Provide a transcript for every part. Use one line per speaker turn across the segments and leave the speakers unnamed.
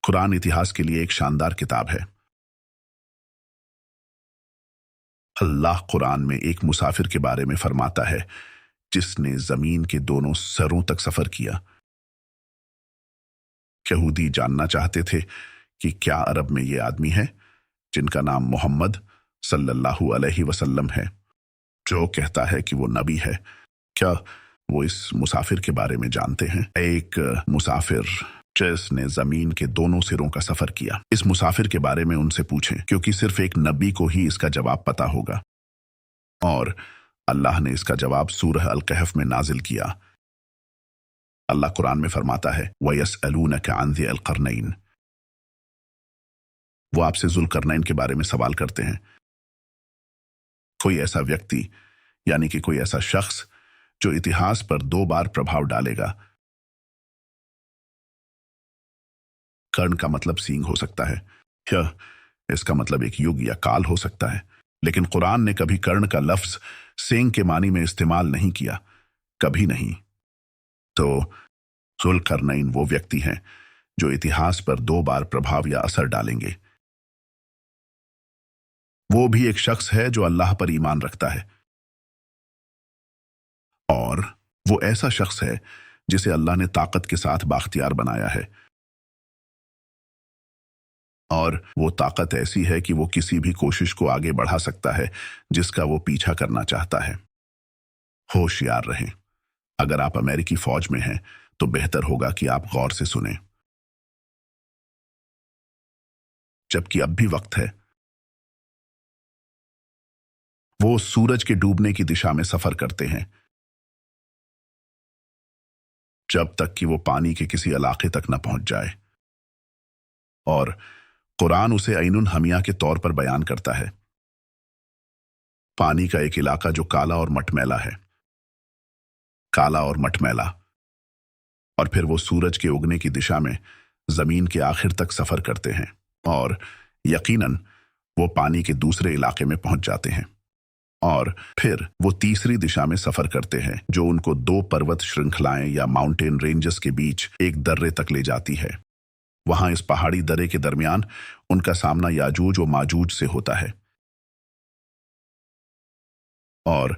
कुरान इतिहास के लिए एक शानदार किताब है। अल्लाह कुरान में एक मुसाफिर के बारे में फरमाता है जिसने जमीन के दोनों सरों तक सफर किया। यहूदी जानना चाहते थे कि क्या अरब में ये आदमी है जिनका नाम मोहम्मद सल्लल्लाहु अलैहि वसल्लम है, जो कहता है कि वो नबी है। क्या वो इस मुसाफिर के बारे में जानते हैं? एक मुसाफिर जिसने जमीन के दोनों सिरों का सफर किया। इस मुसाफिर के बारे में उनसे पूछें, क्योंकि सिर्फ एक नबी को ही इसका जवाब पता होगा। और अल्लाह ने इसका जवाब सूरह अल कहफ में नाजिल किया। अल्लाह कुरान में फरमाता है, वयसअलूनका अन ज़िल क़रनैन। वो आपसे ज़ुल्क़रनैन के बारे में सवाल करते हैं। कोई ऐसा व्यक्ति यानी कि कोई ऐसा शख्स जो इतिहास पर 2 बार प्रभाव डालेगा। कर्ण का मतलब सींग हो सकता है, या इसका मतलब एक युग या काल हो सकता है, लेकिन कुरान ने कभी कर्ण का लफ्ज सींग के मानी में इस्तेमाल नहीं किया, कभी नहीं। तो ज़ुल्क़रनैन वो व्यक्ति हैं जो इतिहास पर 2 बार प्रभाव या असर डालेंगे। वो भी एक शख्स है जो अल्लाह पर ईमान रखता है, और वो ऐसा शख्स है जिसे अल्लाह ने ताकत के साथ बाख्तियार बनाया है। और वो ताकत ऐसी है कि वो किसी भी कोशिश को आगे बढ़ा सकता है जिसका वो पीछा करना चाहता है। होशियार रहें। अगर आप अमेरिकी फौज में हैं तो बेहतर होगा कि आप गौर से सुनें, जबकि अब भी वक्त है। वो सूरज के डूबने की दिशा में सफर करते हैं जब तक कि वो पानी के किसी इलाके तक न पहुंच जाए, और कुरान उसे ऐनुन हमिया के तौर पर बयान करता है। पानी का एक इलाका जो काला और मटमैला है, काला और मटमैला। और फिर वो सूरज के उगने की दिशा में जमीन के आखिर तक सफर करते हैं, और यकीनन वो पानी के दूसरे इलाके में पहुंच जाते हैं। और फिर वो तीसरी दिशा में सफर करते हैं जो उनको 2 पर्वत श्रृंखलाएं या माउंटेन रेंजेस के बीच एक दर्रे तक ले जाती है। वहां इस पहाड़ी दर्रे के दरमियान उनका सामना याजूज और माजूज से होता है, और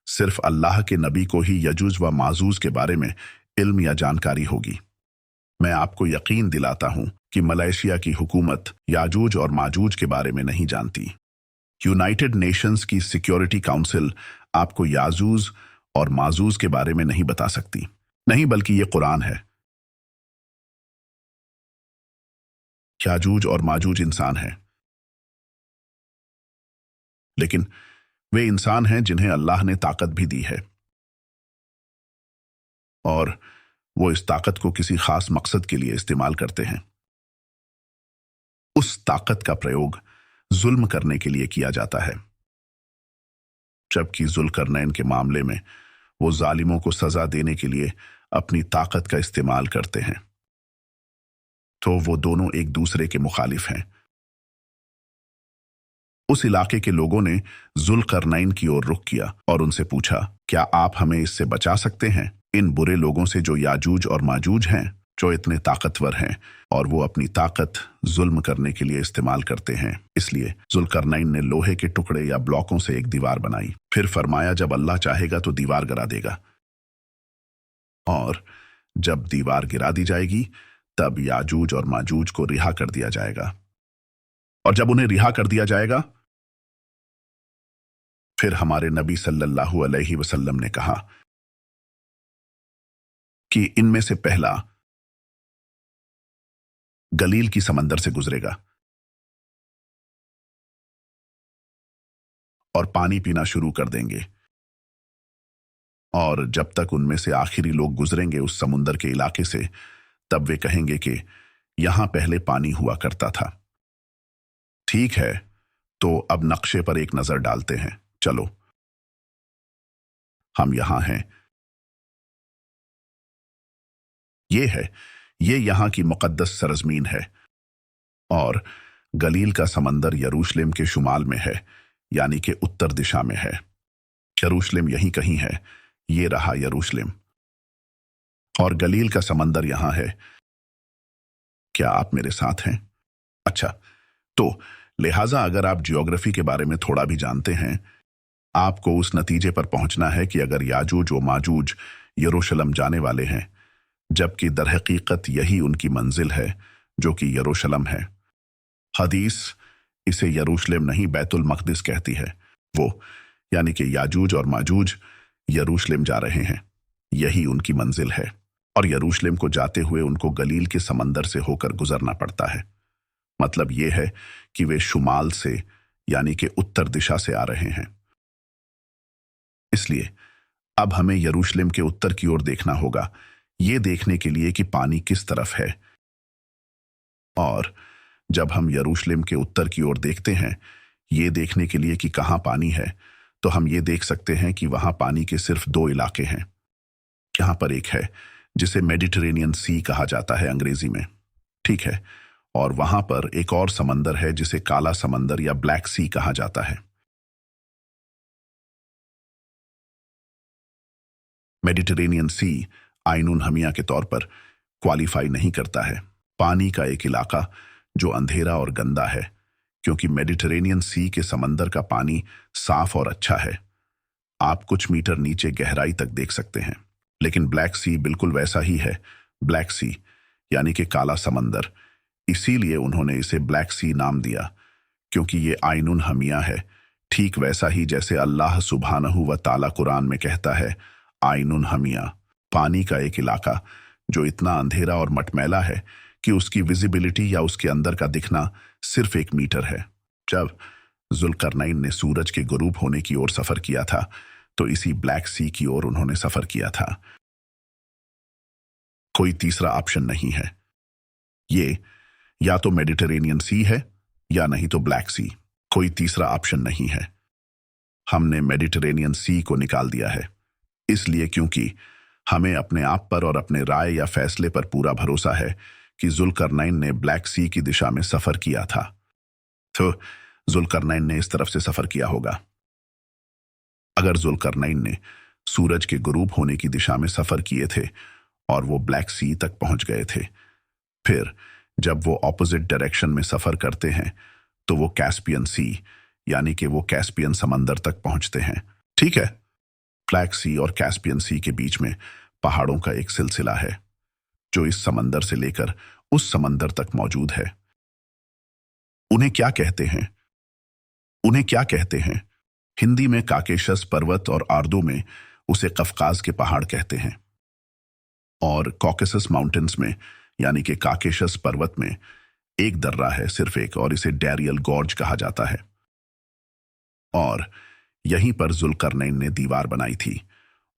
सिर्फ अल्लाह के नबी को ही यजूज व माजूज के बारे में इल्म या जानकारी होगी। मैं आपको यकीन दिलाता हूं कि मलेशिया की हुकूमत याजूज और माजूज के बारे में नहीं जानती। यूनाइटेड नेशंस की सिक्योरिटी काउंसिल आपको याजूज और माजूज के बारे में नहीं बता सकती। नहीं, बल्कि ये कुरान है। याजूज और माजूज इंसान हैं, लेकिन वे इंसान हैं जिन्हें अल्लाह ने ताकत भी दी है, और वो इस ताकत को किसी खास मकसद के लिए इस्तेमाल करते हैं। उस ताकत का प्रयोग जुल्म करने के लिए किया जाता है, जबकि ज़ुल्क़रनैन के मामले में वो जालिमों को सजा देने के लिए अपनी ताकत का इस्तेमाल करते हैं। तो वो दोनों एक दूसरे के मुखालिफ हैं। उस इलाके के लोगों ने ज़ुल्क़रनैन की ओर रुख किया और उनसे पूछा, क्या आप हमें इससे बचा सकते हैं, इन बुरे लोगों से जो याजूज और माजूज हैं, जो इतने ताकतवर हैं और वो अपनी ताकत जुल्म करने के लिए इस्तेमाल करते हैं। इसलिए ज़ुल्क़रनैन ने लोहे के टुकड़े या ब्लॉकों से एक दीवार बनाई। फिर फरमाया, जब अल्लाह चाहेगा तो दीवार गिरा देगा, और जब दीवार गिरा दी जाएगी तब याजूज और माजूज को रिहा कर दिया जाएगा। और जब उन्हें रिहा कर दिया जाएगा, फिर हमारे नबी सल्लल्लाहु अलैहि वसल्लम ने कहा कि इनमें से पहला गलील की समंदर से गुजरेगा और पानी पीना शुरू कर देंगे, और जब तक उनमें से आखिरी लोग गुजरेंगे उस समुंदर के इलाके से, तब वे कहेंगे कि यहां पहले पानी हुआ करता था। ठीक है, तो अब नक्शे पर एक नजर डालते हैं। चलो, हम यहां हैं। ये यहां की मुकद्दस सरजमीन है, और गलील का समंदर यरूशलेम के शुमाल में है, यानी कि उत्तर दिशा में है। यरूशलेम यहीं कहीं है। ये रहा यरूशलेम। और गलील का समंदर यहां है क्या आप मेरे साथ हैं? अच्छा, तो लिहाजा अगर आप जियोग्राफी के बारे में थोड़ा भी जानते हैं, आपको उस नतीजे पर पहुंचना है कि अगर याजूज व माजूज यरूशलेम जाने वाले हैं, जबकि दरहकीकत यही उनकी मंजिल है जो कि यरूशलेम है। हदीस इसे यरूशलेम नहीं बैतुल मक़दिस कहती है। वो यानी कि याजूज और माजूज यरूशलेम जा रहे हैं, यही उनकी मंजिल है, और यरूशलेम को जाते हुए उनको गलील के समंदर से होकर गुजरना पड़ता है। मतलब ये है कि वे शुमाल से यानी कि उत्तर दिशा से आ रहे हैं। इसलिए अब हमें यरूशलेम के उत्तर की ओर देखना होगा, ये देखने के लिए कि पानी किस तरफ है। और जब हम यरूशलेम के उत्तर की ओर देखते हैं, ये देखने के लिए कि कहाँ पानी है, तो हम ये देख सकते हैं कि वहाँ पानी के सिर्फ दो इलाके हैं। यहाँ पर एक है जिसे मेडिटरेनियन सी कहा जाता है अंग्रेजी में, ठीक है, और वहाँ पर एक और समंदर है जिसे काला समंदर या ब्लैक सी कहा जाता है। मेडिटरेनियन सी आइनुन हमिया के तौर पर क्वालिफाई नहीं करता है, पानी का एक इलाका जो अंधेरा और गंदा है, क्योंकि मेडिटरेनियन सी के समंदर का पानी साफ और अच्छा है। आप कुछ मीटर नीचे गहराई तक देख सकते हैं। लेकिन ब्लैक सी बिल्कुल वैसा ही है, ब्लैक सी यानी कि काला समंदर। इसीलिए उन्होंने इसे ब्लैक सी नाम दिया, क्योंकि ये आइनुन हमिया है, ठीक वैसा ही जैसे अल्लाह सुब्हानहू व ताला कुरान में कहता है आइनुन हमिया, पानी का एक इलाका जो इतना अंधेरा और मटमैला है कि उसकी विजिबिलिटी या उसके अंदर का दिखना सिर्फ 1 मीटर है। जब जुल्करनैन ने सूरज के गुरूब होने की ओर सफर किया था, तो इसी ब्लैक सी की ओर उन्होंने सफर किया था। कोई तीसरा ऑप्शन नहीं है, ये या तो मेडिटरेनियन सी है या नहीं तो ब्लैक सी, कोई तीसरा ऑप्शन नहीं है। हमने मेडिटरेनियन सी को निकाल दिया है, इसलिए क्योंकि हमें अपने आप पर और अपने राय या फैसले पर पूरा भरोसा है कि जुल्करनैन ने ब्लैक सी की दिशा में सफर किया था, तो जुल्करनैन ने इस तरफ से सफर किया होगा। अगर जुल्करनैन ने सूरज के गुरूब होने की दिशा में सफर किए थे और वो ब्लैक सी तक पहुंच गए थे, फिर जब वो ऑपोजिट डायरेक्शन में सफर करते हैं तो वो कैस्पियन सी यानी कि वो कैस्पियन समंदर तक पहुंचते हैं, ठीक है। ब्लैक सी और कैस्पियन सी के बीच में पहाड़ों का एक सिलसिला है जो इस समंदर से लेकर उस समंदर तक मौजूद है। उन्हें क्या कहते हैं? उन्हें क्या कहते हैं? हिंदी में काकेशस पर्वत और आर्दू में उसे कफकाज के पहाड़ कहते हैं। और कॉकेसस माउंटेन्स में यानी कि काकेशस पर्वत में एक दर्रा है, सिर्फ एक, और इसे डैरियल गॉर्ज कहा जाता है। और यहीं पर जुल्करनैन ने दीवार बनाई थी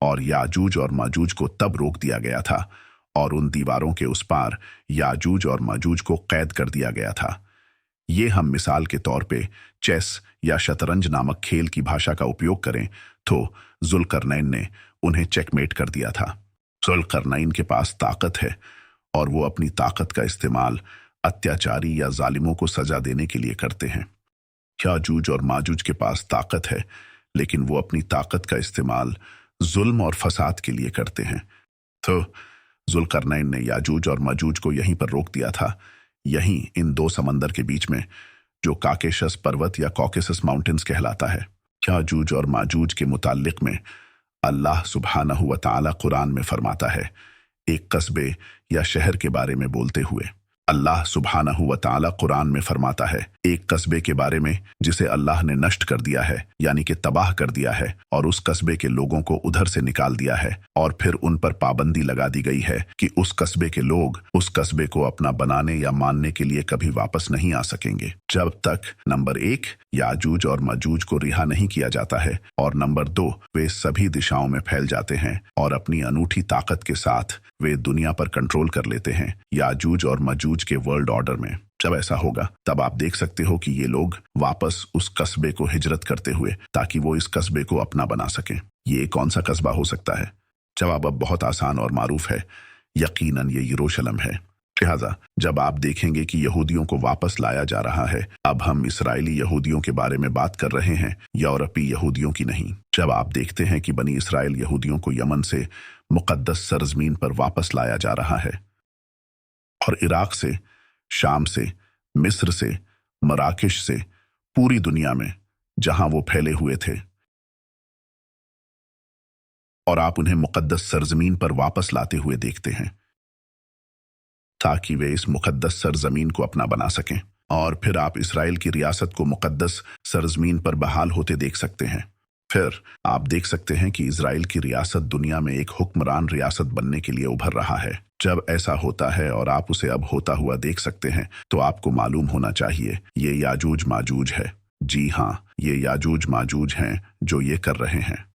और याजूज और माजूज को तब रोक दिया गया था और उन दीवारों के उस पार याजूज और माजूज को कैद कर दिया गया था। ये हम मिसाल के तौर पे चेस या शतरंज नामक खेल की भाषा का उपयोग करें तो जुल्करनैन ने उन्हें चेकमेट कर दिया था। जुल्करनैन के पास ताकत है और वो अपनी ताकत का इस्तेमाल अत्याचारी या जालिमों को सजा देने के लिए करते हैं। याजूज और माजूज के पास ताकत है, लेकिन वो अपनी ताकत का इस्तेमाल जुल्म और फसाद के लिए करते हैं। तो जुल्करनैन ने याजूज और माजूज को यहीं पर रोक दिया था, यहीं इन दो समंदर के बीच में, जो काकेशस पर्वत या कॉकेसस माउंटेन्स कहलाता है। याजूज और माजूज के मुताल्लिक में अल्लाह सुब्हानहू व तआला कुरान में फरमाता है, एक कस्बे या शहर के बारे में बोलते हुए अल्लाह सुब्हानहू व तआला कुरान में फरमाता है, एक कस्बे के बारे में जिसे अल्लाह ने नष्ट कर दिया है यानी कि तबाह कर दिया है, और उस कस्बे के लोगों को उधर से निकाल दिया है, और फिर उन पर पाबंदी लगा दी गई है कि उस कस्बे के लोग उस कस्बे को अपना बनाने या मानने के लिए कभी वापस नहीं आ सकेंगे, जब तक नंबर 1 याजूज और माजूज को रिहा नहीं किया जाता है, और नंबर 2 वे सभी दिशाओं में फैल जाते हैं और अपनी अनूठी ताकत के साथ वे दुनिया पर कंट्रोल कर लेते हैं याजूज और माजूज के वर्ल्ड ऑर्डर में। जब ऐसा होगा तब आप देख सकते हो कि ये लोग वापस उस कस्बे को हिजरत करते हुए ताकि वो इस कस्बे को अपना बना सकें। ये कौन सा कस्बा हो सकता है? जवाब अब बहुत आसान और मारूफ है, यकीनन ये यरूशलेम है। लिहाजा जब आप देखेंगे कि यहूदियों को वापस लाया जा रहा है, अब हम इस्राएली यहूदियों के बारे में बात कर रहे हैं, यूरोपी यहूदियों की नहीं। जब आप देखते हैं कि बनी इसराइल यहूदियों को यमन से मुकद्दस सरजमीन पर वापस लाया जा रहा है और इराक से शाम से, मिस्र से, मराकेश से, पूरी दुनिया में जहां वो फैले हुए थे। और आप उन्हें मुकद्दस सरजमीन पर वापस लाते हुए देखते हैं ताकि वे इस मुकद्दस सरजमीन को अपना बना सकें। और फिर आप इसराइल की रियासत को मुकद्दस सरजमीन पर बहाल होते देख सकते हैं। फिर आप देख सकते हैं कि इजराइल की रियासत दुनिया में एक हुक्मरान रियासत बनने के लिए उभर रहा है। जब ऐसा होता है और आप उसे अब होता हुआ देख सकते हैं तो आपको मालूम होना चाहिए ये याजूज माजूज है। जी हाँ, ये याजूज माजूज हैं जो ये कर रहे हैं।